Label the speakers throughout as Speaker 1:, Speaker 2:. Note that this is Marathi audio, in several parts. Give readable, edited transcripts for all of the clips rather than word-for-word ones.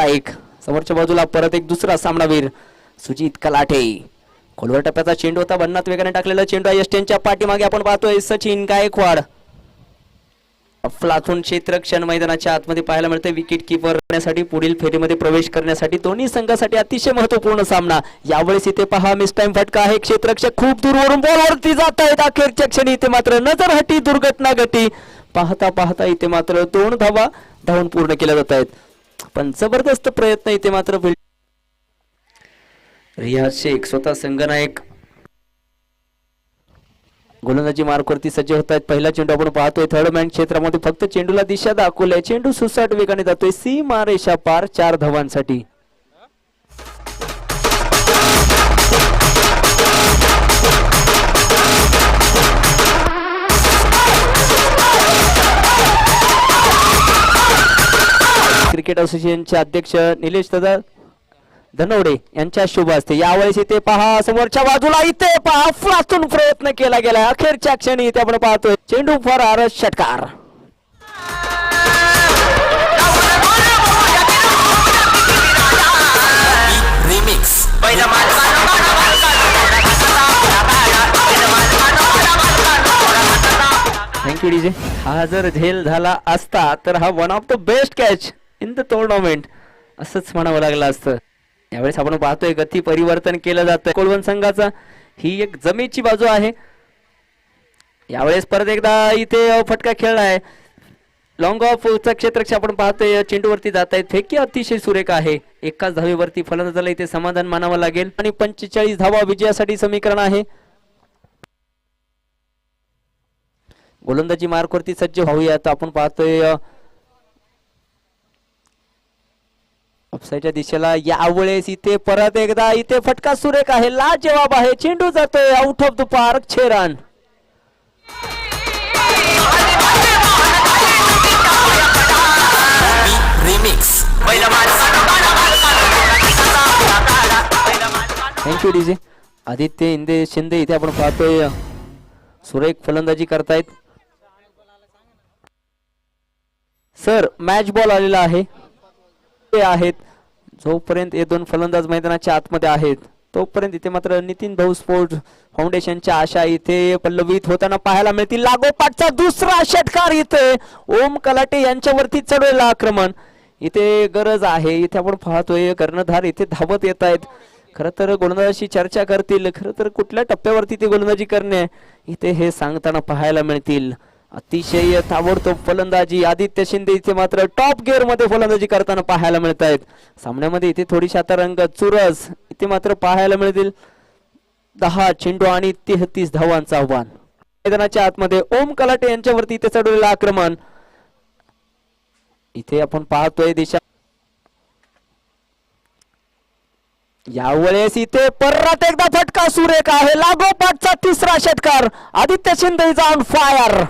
Speaker 1: एक समोरच्या बाजूला परत एक दुसरा सामनावीर सुजित कलाटे. खोलवर टप्प्याचा चेंडू होता, भन्नात वेगाने टाकलेला चेंडू एस्टेनच्या पाठीमागे आपण पाहतोय सचिन गायकवाड. अफलातून क्षेत्ररक्षण मैदानाच्या आतमध्ये पाहायला मिळते. विकेट कीपर करण्यासाठी पुढील फेरीमध्ये प्रवेश करण्यासाठी दोन्ही संघासाठी अतिशय महत्त्वपूर्ण सामना. यावेळेस इथे पहा मिस टाइम फटका आहे. क्षेत्ररक्षक खूप दूरवरून बॉलवरती जात आहेत. अखेरच्या क्षणी इथे मात्र नजर हटी, दुर्घटना घटी. पाहता पाहता इथे मात्र 2 धावा धावून पूर्ण केल्या जात आहेत. पण जबरदस्त प्रयत्न इथे मात्र रियाज शेख स्वतः संघनायक गोलंदाजी मार्कवरती सज्ज होत आहेत. पहिला चेंडू आपण पाहतोय थर्ड मॅन क्षेत्रामध्ये फक्त चेंडूला दिशा दाखवली. चेंडू सुसाट वेगाने जातोय सीमा रेषा पार 4 धावांसाठी. क्रिकेट असोसिएशनचे अध्यक्ष निलेश दादा धनवडे यांच्या शुभ हस्ते यावेळेस इथे पहा समोरच्या बाजूला इथे पहा अफलातून प्रयत्न केला गेला. अखेरच्या क्षणी इथे आपण पाहतोय चेंडू फरार षटकार. Thank you DJ. हा जर झेल झाला असता तर हा one of the best catch in the tournament असंच म्हणावं लागलं असतं. यावेळेस आपण पाहतोय गती परिवर्तन केलं जातं कोलवन संघाचा. ही एक जमेची बाजू आहे. यावेळेस परत एकदा इथे फटका खेळला आहे. लॉंग ऑफचा क्षेत्ररक्षक आपण पाहतोय चेंडूवरती जात आहेत. फेकी अतिशय सुरेख आहे. एकाच धावेवरती फलंदाजाला इथे समाधान मानावं लागेल आणि 45 धावा विजयासाठी समीकरण आहे. गोलंदाजी मार्कवरती सज्ज होऊयात. आपण पाहतोय ऑफसाईडच्या दिशेला. यावेळेस इथे परत एकदा इथे फटका सुरेख आहे. लाजवाब आहे. चेंडू जातोय out of the park. 6 run. Thank you DJ. Aditya इंदे शिंदे इथे आपण पाहतोय सुरेख फलंदाजी करतायत. सर मॅच बॉल आलेला आहे. आहेत जोपर्यंत हे 2 फलंदाज मैदानाच्या आतमध्ये आहेत तोपर्यंत इथे मात्र नितीन भाऊ स्पोर्ट्स फाउंडेशनच्या आशा इथे पल्लवित होताना पाहायला मिळतील. लागोपाठचा दुसरा षटकार इथे ओम कलाटे यांच्यावरती चढवलेलं आक्रमण. इथे गरज आहे. इथे आपण पाहतोय कर्णधार इथे धावत येत आहेत. खरं तर गोलंदाजाशी चर्चा करतील. खरं तर कुठल्या टप्प्यावरती ते गोलंदाजी करणे इथे हे सांगताना पाहायला मिळतील. अतिशय ताबडतोब फलंदाजी आदित्य शिंदे इथे मात्र टॉप गिअर मध्ये फलंदाजी करताना पाहायला मिळत आहेत. सामन्यामध्ये इथे थोडीशी आता रंग चुरस इथे मात्र पाहायला मिळतील. 10 चेंडू आणि 33 धावांचं आव्हान. मैदानाच्या आतमध्ये ओम कलाटे यांच्यावरती इथे चढवलेलं आक्रमण. इथे आपण पाहतोय दिशा. यावेळेस इथे परत एकदा फटका सुरेख आहे. लागोपाठचा तिसरा षटकार. Aditya Shinde is on fire.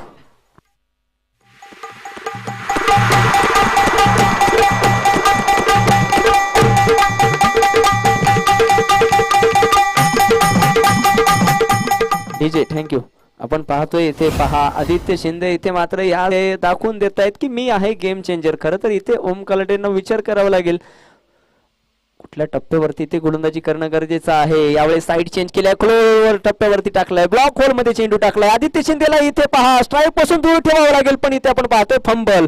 Speaker 1: DJ thank you. आपण पाहतोय इथे पहा आदित्य शिंदे इथे मात्र या दाखवून देत आहेत की मी आहे गेम चेंजर. खरं तर इथे ओम कलाटेंना विचार करावा लागेल कुठल्या टप्प्यावरती ते गोलंदाजी करणं गरजेचं आहे. यावेळेस साईड चेंज केलाय. क्लोवर टप्प्यावरती टाकलाय. ब्लॉक होल मध्ये चेंडू टाकलाय. आदित्य शिंदेला इथे पहा स्ट्राईक पासून दूर ठेवावं लागेल. पण इथे आपण पाहतोय फंबल.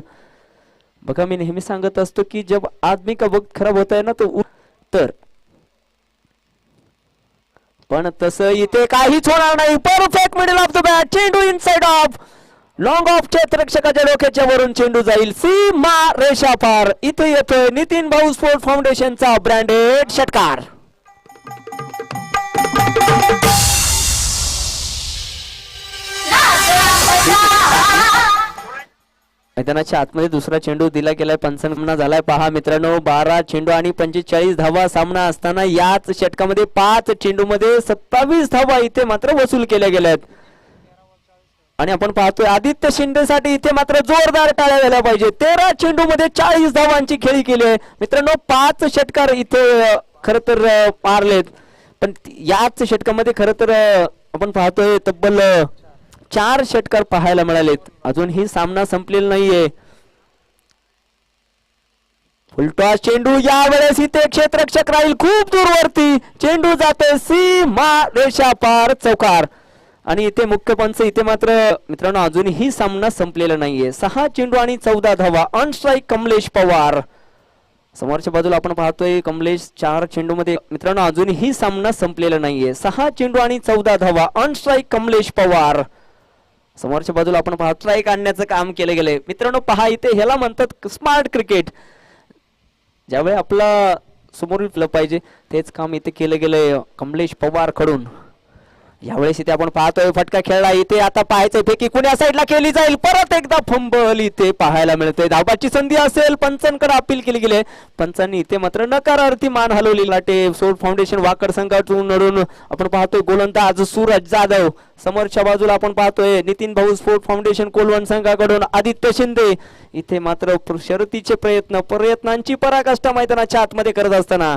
Speaker 1: बघा मी नेहमी सांगत असतो की जब आदमी का वक्त खराब होत आहे ना तर पण तसं इथे काहीच होणार नाही. Perfect middle of the bat. चेंडू इनसाइड ऑफ लॉंग ऑफ क्षेत्ररक्षकाच्या डोक्याच्या वरून चेंडू जाईल सीमा रेषा पार. इथे येतोय नितीन भाऊ स्पोर्ट फाउंडेशनचा ब्रँडेड षटकार. मैदानाच्या आतमध्ये दुसरा चेंडू दिला गेलाय. पंचनामा झालाय. पहा मित्रांनो 12 चेंडू आणि 45 धावा सामना असताना याच षटकामध्ये 5 चेंडू मध्ये 27 धावा इथे मात्र वसूल केल्या गेल्यात. आणि आपण पाहतोय आदित्य शिंदे साठी इथे मात्र जोरदार टाळ्या झाल्या पाहिजे. 13 चेंडू मध्ये 40 धावांची खेळी केली आहे मित्रांनो. 5 षटकार इथे खर तर मारलेत. पण याच षटकामध्ये खर तर आपण पाहतोय तब्बल 4 षटकार पाहायला मिळालेत. अजूनही सामना संपलेला नाहीये. फुलटॉस चेंडू यावेळेस इथे क्षेत्ररक्षक राहील खूप दूरवरती. चेंडू जाते सीमा रेषा पार चौकार. आणि इथे मुख्य पंच इथे मात्र मित्रांनो अजूनही सामना संपलेला नाहीये. 6 चेंडू आणि 14 धावा. On strike Kamlesh Pawar. समोरच्या बाजूला आपण पाहतोय कमलेश 4 चेंडू मध्ये. मित्रांनो अजूनही सामना संपलेला नाहीये. 6 चेंडू आणि 14 धावा. On strike Kamlesh Pawar. समोरच्या बाजूला आपण पाहतो स्ट्राईक आणण्याचं काम केलं गेलंय. मित्रांनो पहा इथे ह्याला म्हणतात स्मार्ट क्रिकेट. ज्यावेळी आपला समोरील फ्लप पाहिजे तेच काम इथे केलं गेलंय कमलेश पवार कडून. यावेळेस इथे आपण पाहतोय फटका खेळला. इथे आता पाहायचं फेकी कुण्या साईडला केली जाईल. परत एकदा फंबल इथे पाहायला मिळते. धावाची संधी असेल पंचांकडे अपील केली गेली. पंचांनी इथे मात्र नकारार्थी मान हलवली. लाटे सोड फाउंडेशन वाकड संघातून लढून आपण पाहतोय गोलंदाज सूरज जाधव. समोरच्या बाजूला आपण पाहतोय नितीन भाऊ स्पोर्ट फाउंडेशन कोलवण संघाकडून आदित्य शिंदे. इथे मात्र शर्यतीचे प्रयत्नांची पराकाष्ठा मैदानाच्या आतमध्ये करत असताना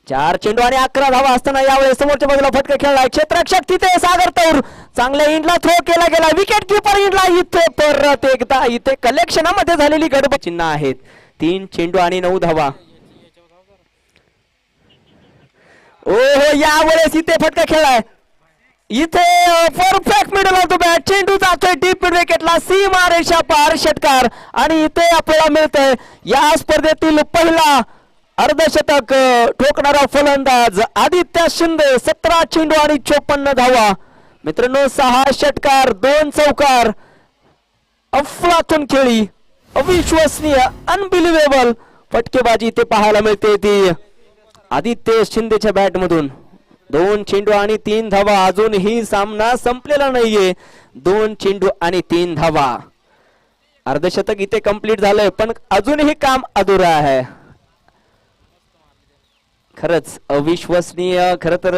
Speaker 1: 4 चेंडू आणि 11 धावा असताना यावेळेस समोरच्या बाजूला फटका खेळला. क्षेत्ररक्षक तिथे सागर तौर. चांगल्या इंडला थ्रो केला गेला. विकेट किपर इंडला. इथे परत एकदा इथे कलेक्शनामध्ये झालेली गडबड. चिन्ह आहेत. 3 चेंडू आणि 9 धावा. ओहो यावेळेस इथे फटका खेळलाय. इथे perfect middle of the bat. चेंडू जातोय डीप मिड विकेटला. सीमा रेषा पार षटकार. आणि इथे आपल्याला मिळतंय या स्पर्धेतील पहिला अर्धशतक ठोकणारा फलंदाज आदित्य शिंदे. 17 चेंडू आणि 54 धावा. मित्रांनो 6 षटकार 2 चौकार. अफलातून खेळी. अविश्वसनीय अनबिलिव्हेबल फटकेबाजी इथे पाहायला मिळते ती आदित्य शिंदेच्या बॅट मधून. 2 चेंडू आणि 3 धावा. अजूनही सामना संपलेला नाहीये. 2 चेंडू आणि 3 धावा. अर्धशतक इथे कंप्लीट झालंय पण अजूनही काम अधुरा आहे. खरंच अविश्वसनीय. खर तर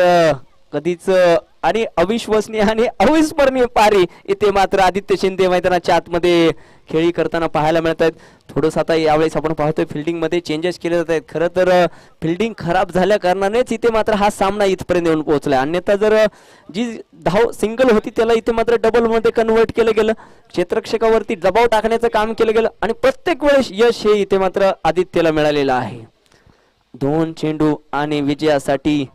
Speaker 1: कधीच आणि अविश्वसनीय आणि अविस्मरणीय पारी इथे मात्र आदित्य शिंदे मैदानाच्या आतमध्ये खेळी करताना पाहायला मिळत आहेत. थोडंसं आता यावेळेस आपण पाहतोय फिल्डिंग मध्ये चेंजेस केले जात आहेत. खरं तर फिल्डिंग खराब झाल्या कारणानेच इथे मात्र हा सामना इथपर्यंत येऊन पोहोचलाय. अन्यथा जर जी धाव सिंगल होती त्याला इथे मात्र डबल मध्ये कन्वर्ट केलं गेलं. क्षेत्ररक्षकावरती दबाव टाकण्याचं काम केलं गेलं आणि प्रत्येक वेळेस यश हे इथे मात्र आदित्यला मिळालेलं आहे. 2 चेंडू आणि विजयासाठी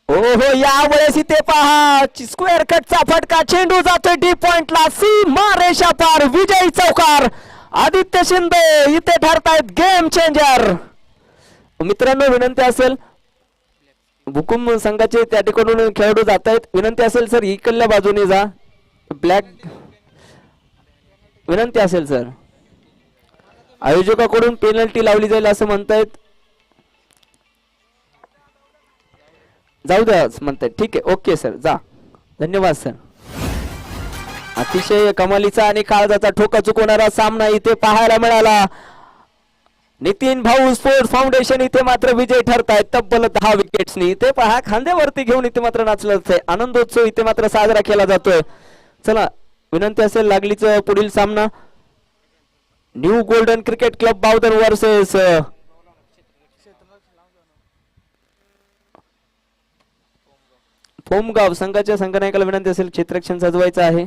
Speaker 1: ओहो यावेळेस इथे पहा स्क्वेअर कटचा फटका. चेंडू जातोय डीप पॉइंटला. सीमा रेषा पार. विजयी चौकार. आदित्य शिंदे इथे ठरतायत गेम चेंजर. मित्रांनो विनंती असेल हुकुम संघाचे त्या ठिकाणून खेळाडू जात आहेत. विनंती असेल सर इकडल्या बाजूने जा. ब्लॅक विनंती असेल सर. आयोजकाकडून पेनल्टी लावली जाईल असं म्हणतायत. जाऊ द्या म्हणतायत. ठीक आहे ओके सर जा. धन्यवाद सर. अतिशय कमालीचा आणि काळजाचा ठोका चुकवणारा सामना इथे पाहायला मिळाला. नितीन भाऊ स्पोर्ट्स फाउंडेशन इथे मात्र विजय ठरतायत तब्बल 10 विकेट्सनी. इथे पहा खांद्यावरती घेऊन इथे मात्र नाचलं. आनंदोत्सव इथे मात्र साजरा केला जातोय. चला विनंती असेल लागलीच पुढील सामना new golden cricket club Bavdhan versus फोमगाव संघाच्या संघनायकाला विनंती असेल क्षेत्ररक्षण सजवायचं आहे.